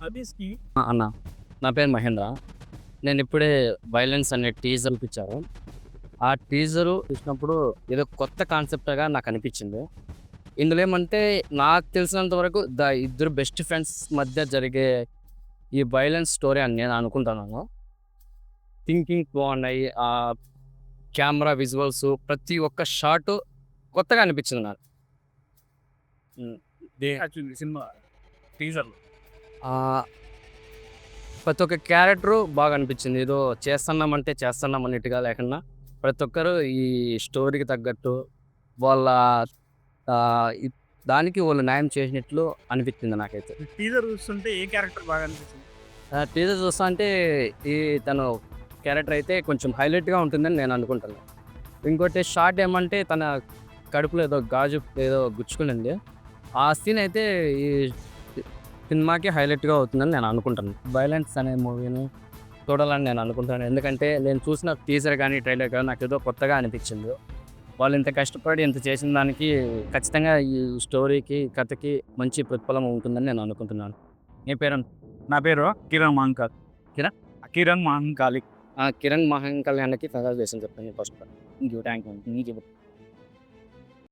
అబీస్‌కి అన్న నా పేరు మహేంద్ర. నేను ఇప్పుడే 'వైలెన్స్' అనే టీజర్ చూపించారు. ఆ టీజరు చూసినప్పుడు ఏదో కొత్త కాన్సెప్ట్‌గా నాకు అనిపించింది. ఇందులో ఏమంటే నాకు తెలిసినంత వరకు ఇద్దరు బెస్ట్ ఫ్రెండ్స్ మధ్య జరిగే ఈ వైలెన్స్ స్టోరీ అని నేను అనుకుంటున్నాను. థింకింగ్ బాగున్నాయి. కెమెరా విజువల్స్ ప్రతి ఒక్క షాటు కొత్తగా అనిపించింది నాకు. హ్మ్. యాక్చువల్లీ సినిమా టీజర్‌లో. ఆహ్, ప్రతి ఒక్క క్యారెక్టరు బాగా అనిపించింది. ఏదో చేస్తున్నామంటే చేస్తున్నాం అన్నట్టుగా లేకుండా ప్రతి ఒక్కరు ఈ స్టోరీకి తగ్గట్టు వాళ్ళ ఇ దానికి వాళ్ళు న్యాయం చేసినట్లు అనిపించింది నాకైతే. టీజర్ చూస్తుంటే ఏ క్యారెక్టర్ బాగా అనిపించింది? టీజర్ చూస్తా అంటే ఈ తను క్యారెక్టర్ అయితే కొంచెం హైలైట్‌గా ఉంటుందని నేను అనుకుంటున్నా. ఇంకోటి షార్ట్ ఏమంటే తన కడుపులో ఏదో గాజు ఏదో గుచ్చుకునింది. ఆ సీన్ అయితే ఈ సినిమాకి హైలైట్‌గా అవుతుందని నేను అనుకుంటున్నాను. 'వైలెన్స్' అనే మూవీని చూడాలని నేను అనుకుంటున్నాను. ఎందుకంటే నేను చూసిన టీజర్ గాని, ట్రైలర్ గాని నాకేదో కొత్తగా అనిపించింది. వాళ్ళు ఇంత కష్టపడి ఇంత చేసిన దానికి ఖచ్చితంగా ఈ స్టోరీకి, కథకి మంచి ప్రతిఫలం ఉంటుందని నేను అనుకుంటున్నాను. మీ పేరేం నా పేరు కిరణ్ మహంకాళ్. కిరణ్? కిరణ్ మహంకాళి. కిరణ్ మహాన్ కళ్యాణ్‌కి కంగ్రాచ్యులేషన్స్ చెప్పండి ఫస్ట్. Thank you. మీకివ్వరు.